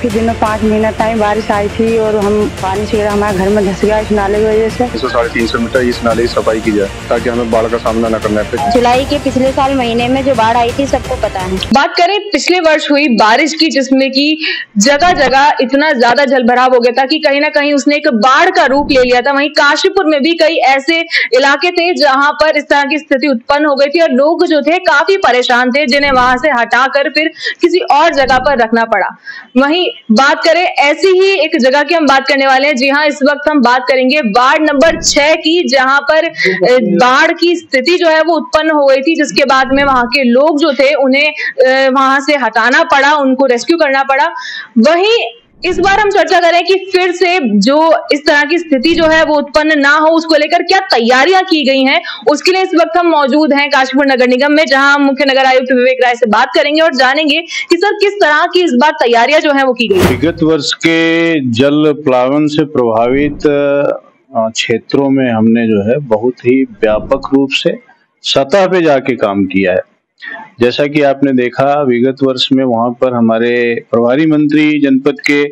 काफी दिनों 5 महीना टाइम बारिश आई थी और हम पानी से हमारे घर में धस गया इस नाले की वजह से। 350 मीटर इस नाले की सफाई की जाए ताकि हमें बाढ़ का सामना न करना पड़े। जुलाई के पिछले साल महीने में जो बाढ़ आई थी सबको पता है। बात करें पिछले वर्ष हुई बारिश की, जिसमें कि जगह जगह इतना ज्यादा जलभराव हो गया था कि कहीं ना कहीं उसने एक बाढ़ का रूप ले लिया था। वहीं काशीपुर में भी कई ऐसे इलाके थे जहां पर इस तरह की स्थिति उत्पन्न हो गई थी और लोग जो थे काफी परेशान थे, जिन्हें वहां से हटाकर फिर किसी और जगह पर रखना पड़ा। वहीं बात करें ऐसी ही एक जगह की हम बात करने वाले हैं। जी हाँ, इस वक्त हम बात करेंगे वार्ड नंबर 6 की, जहां पर बाढ़ की स्थिति जो है वो उत्पन्न हो गई थी, जिसके बाद में वहां के लोग जो थे उन्हें वहां से हटाना पड़ा, उनको रेस्क्यू करना पड़ा। वहीं इस बार हम चर्चा करें कि फिर से जो इस तरह की स्थिति जो है वो उत्पन्न ना हो, उसको लेकर क्या तैयारियां की गई हैं, उसके लिए इस वक्त हम मौजूद हैं काशीपुर नगर निगम में, जहां हम मुख्य नगर आयुक्त विवेक राय से बात करेंगे और जानेंगे कि सर किस तरह की इस बार तैयारियां जो है वो की गई। विगत वर्ष के जल प्लावन से प्रभावित क्षेत्रों में हमने जो है बहुत ही व्यापक रूप से सतह पे जाके काम किया है। जैसा कि आपने देखा विगत वर्ष में वहां पर हमारे प्रभारी मंत्री जनपद के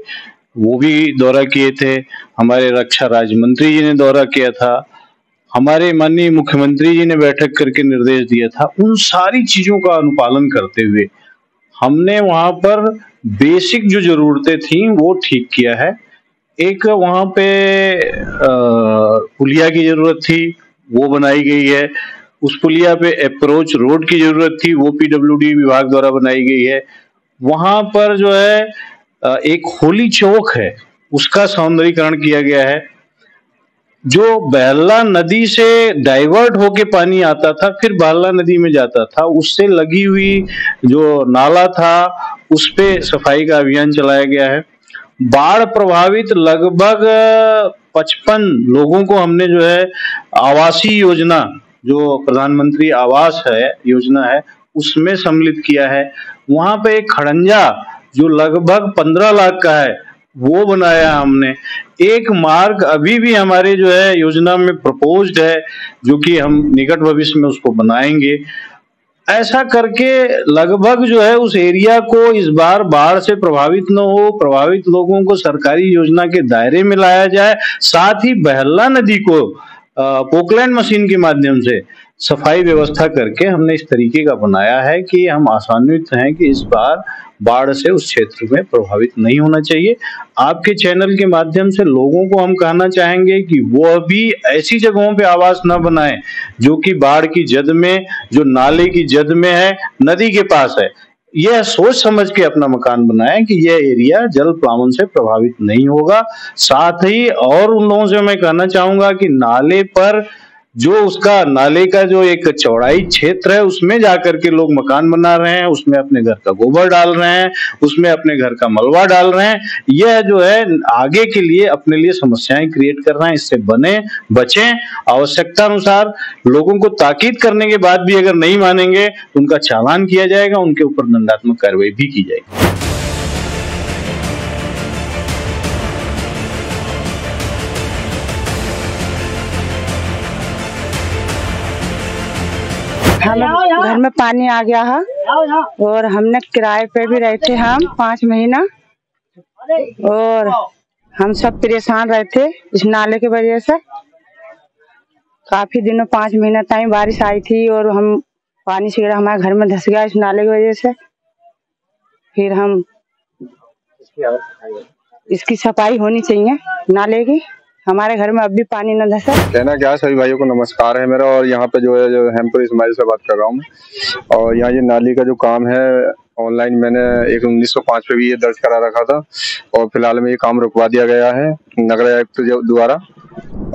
वो भी दौरा किए थे, हमारे रक्षा राज्य मंत्री जी ने दौरा किया था, हमारे माननीय मुख्यमंत्री जी ने बैठक करके निर्देश दिया था। उन सारी चीजों का अनुपालन करते हुए हमने वहां पर बेसिक जो जरूरतें थी वो ठीक किया है। एक वहां पे पुलिया की जरूरत थी, वो बनाई गई है। उस पुलिया पे अप्रोच रोड की जरूरत थी, वो पीडब्ल्यूडी विभाग द्वारा बनाई गई है। वहां पर जो है एक होली चौक है, उसका सौंदर्यीकरण किया गया है। जो बहला नदी से डाइवर्ट होके पानी आता था फिर बहला नदी में जाता था, उससे लगी हुई जो नाला था उस पे सफाई का अभियान चलाया गया है। बाढ़ प्रभावित लगभग 55 लोगों को हमने जो है आवासीय योजना, जो प्रधानमंत्री आवास है योजना है, उसमें सम्मिलित किया है। वहां पे एक खड़ंजा जो लगभग 15 लाख का है वो बनाया हमने। एक मार्ग अभी भी हमारे जो है योजना में प्रपोज्ड है, जो कि हम निकट भविष्य में उसको बनाएंगे। ऐसा करके लगभग जो है उस एरिया को इस बार बाढ़ से प्रभावित न हो, प्रभावित लोगों को सरकारी योजना के दायरे में लाया जाए। साथ ही बहला नदी को पोकलैंड मशीन के माध्यम से सफाई व्यवस्था करके हमने इस तरीके का बनाया है कि हम आशान्वित हैं कि इस बार बाढ़ से उस क्षेत्र में प्रभावित नहीं होना चाहिए। आपके चैनल के माध्यम से लोगों को हम कहना चाहेंगे कि वो भी ऐसी जगहों पे आवास न बनाएं जो कि बाढ़ की जद में, जो नाले की जद में है, नदी के पास है। यह सोच समझ के अपना मकान बनाएं कि यह एरिया जल प्लावन से प्रभावित नहीं होगा। साथ ही और उन लोगों से मैं कहना चाहूंगा कि नाले पर जो उसका नाले का जो एक चौड़ाई क्षेत्र है उसमें जाकर के लोग मकान बना रहे हैं, उसमें अपने घर का गोबर डाल रहे हैं, उसमें अपने घर का मलबा डाल रहे हैं। यह जो है आगे के लिए अपने लिए समस्याएं क्रिएट कर रहे हैं। इससे बचें। आवश्यकता अनुसार लोगों को ताकीद करने के बाद भी अगर नहीं मानेंगे तो उनका चालान किया जाएगा, उनके ऊपर दंडात्मक कार्रवाई भी की जाएगी। हम घर में पानी आ गया है और हमने किराए पे भी रहते हम 5 महीना और हम सब परेशान रहते इस नाले की वजह से। काफी दिनों 5 महीना टाइम बारिश आई थी और हम पानी से हमारे घर में धस गया इस नाले की वजह से। फिर हम इसकी सफाई होनी चाहिए नाले की, हमारे घर में अब भी पानी न धसे। कहना क्या है, सभी भाइयों को नमस्कार है मेरा। और यहाँ पे जो है हेमपुर इस्माइल से बात कर रहा हूँ मैं। और यहाँ ये नाली का जो काम है ऑनलाइन मैंने एक 1905 पे भी ये दर्ज करा रखा था और फिलहाल में ये काम रुकवा दिया गया है नगर आयुक्त द्वारा।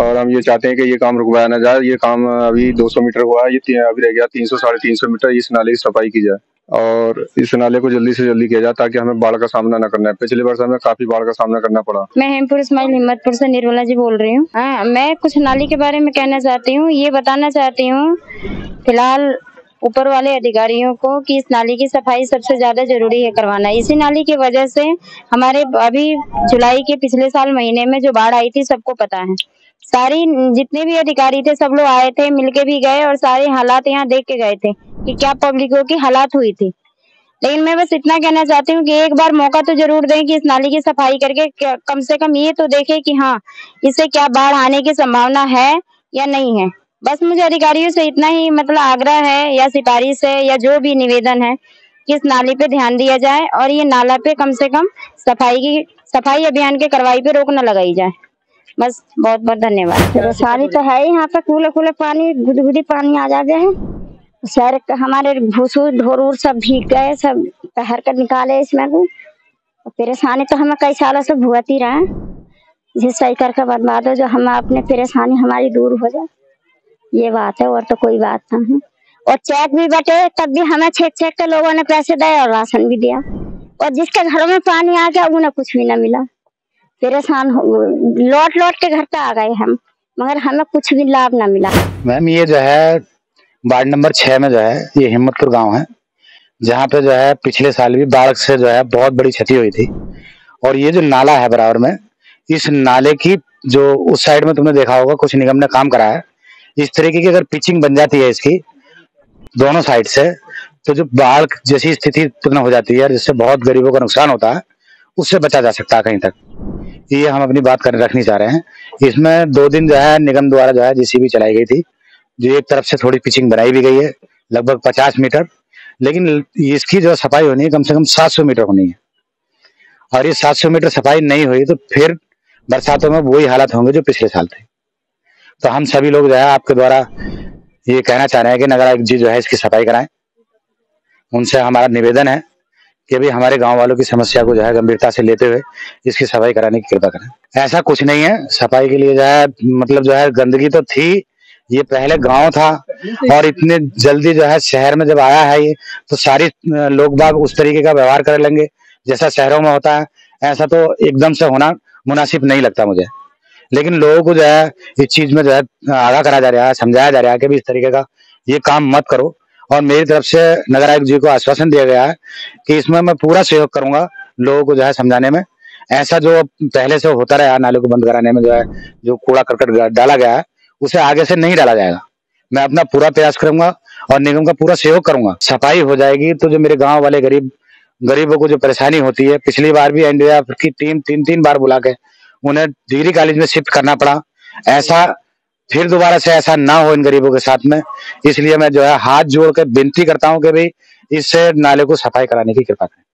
और हम ये चाहते हैं कि ये काम रुकवाया ना जाए। ये काम अभी 200 मीटर हुआ है, ये अभी रह गया 300-350 मीटर। इस नाले की सफाई की जाए और इस नाले को जल्दी से जल्दी किया जाए ताकि हमें बाढ़ का सामना न करना है। पिछले वर्ष हमें काफी बाढ़ का सामना करना पड़ा। मैं हेमपुर इस्माइल हिम्मतपुर से निर्मला जी बोल रही हूँ। मैं कुछ नाली के बारे में कहना चाहती हूँ, ये बताना चाहती हूँ फिलहाल ऊपर वाले अधिकारियों को कि इस नाली की सफाई सबसे ज्यादा जरूरी है करवाना। इसी नाली की वजह से हमारे अभी जुलाई के पिछले साल महीने में जो बाढ़ आई थी सबको पता है। सारी जितने भी अधिकारी थे सब लोग आए थे, मिलके भी गए और सारे हालात यहाँ देख के गए थे कि क्या पब्लिकों की हालात हुई थी। लेकिन मैं बस इतना कहना चाहती हूँ कि एक बार मौका तो जरूर दें कि इस नाली की सफाई करके कम से कम ये तो देखें कि हाँ इससे क्या बाढ़ आने की संभावना है या नहीं है। बस मुझे अधिकारियों से इतना ही मतलब आग्रह है या सिफारिश है या जो भी निवेदन है कि इस नाली पे ध्यान दिया जाए और ये नाला पे कम से कम सफाई अभियान के कार्रवाई पे रोक न लगाई जाए। बस बहुत बहुत धन्यवाद। परेशानी तो है ही, यहाँ पे कूले पानी गुदगुदी पानी आ जाते हैं। शहर हमारे भूसू ढोरूर सब भीग गए, सब तहर कर निकाले इसमें को। परेशानी तो हमें कई सालों से भुगत ही रहे, जिसे सही करके बर्बाद हो जो हम अपने परेशानी हमारी दूर हो जाए, ये बात है और तो कोई बात नहीं। और चेक भी बटे तब भी हमें छेक के लोगों ने पैसे दिए और राशन भी दिया, और जिसके घरों में पानी आ गया उन्हें कुछ भी न मिला। परेशान लौट के घर पे आ गए हम, मगर हमें कुछ भी लाभ न मिला। मैम ये जो है वार्ड नंबर 6 में जो है ये हिम्मतपुर गांव है, जहाँ पे जो है पिछले साल भी बाढ़ से जो है बहुत बड़ी क्षति हुई थी। और ये जो नाला है बराबर में, इस नाले की जो उस साइड में तुमने देखा होगा कुछ निगम ने काम करा है, इस तरीके की अगर पिचिंग बन जाती है इसकी दोनों साइड से, तो जो बाढ़ जैसी स्थिति उत्पन्न हो जाती है जिससे बहुत गरीबों का नुकसान होता है, उससे बचा जा सकता है कहीं तक। ये हम अपनी बात रखनी चाह रहे हैं। इसमें 2 दिन जो है निगम द्वारा जो है जेसीबी चलाई गई थी, जो एक तरफ से थोड़ी पिचिंग बनाई भी गई है लगभग 50 मीटर, लेकिन इसकी जो सफाई होनी है कम से कम 700 मीटर होनी है। और ये 700 मीटर सफाई नहीं हुई तो फिर बरसातों में वही हालत होंगे जो पिछले साल थे। तो हम सभी लोग जो है आपके द्वारा ये कहना चाह रहे हैं कि नगर आयुक्त जी जो है इसकी सफाई कराएं। उनसे हमारा निवेदन है कि भाई हमारे गांव वालों की समस्या को जो है गंभीरता से लेते हुए इसकी सफाई कराने की कृपा करें। ऐसा कुछ नहीं है, सफाई के लिए जो है मतलब जो है गंदगी तो थी, ये पहले गांव था और इतने जल्दी जो है शहर में जब आया है ये, तो सारी लोग बाग उस तरीके का व्यवहार कर लेंगे जैसा शहरों में होता है। ऐसा तो एकदम से होना मुनासिब नहीं लगता मुझे, लेकिन लोगों को जो है इस चीज में जो है आगाह करा जा रहा है, समझाया जा रहा है कि भी इस तरीके का ये काम मत करो। और मेरी तरफ से नगर आयुक्त जी को आश्वासन दिया गया है कि इसमें मैं पूरा सहयोग करूंगा लोगों को जो है समझाने में। ऐसा जो पहले से होता रहा नाले को बंद कराने में जो है जो कूड़ा करकट डाला गया है उसे आगे से नहीं डाला जाएगा। मैं अपना पूरा प्रयास करूंगा और निगम का पूरा सहयोग करूंगा। सफाई हो जाएगी तो जो मेरे गांव वाले गरीबों को जो परेशानी होती है, पिछली बार भी एनडीआरएफ की टीम 3 बार बुला के उन्हें डिग्री कॉलेज में शिफ्ट करना पड़ा। ऐसा फिर दोबारा से ऐसा ना हो इन गरीबों के साथ में, इसलिए मैं जो है हाथ जोड़ कर विनती करता हूं कि भाई इससे नाले को सफाई कराने की कृपा करें।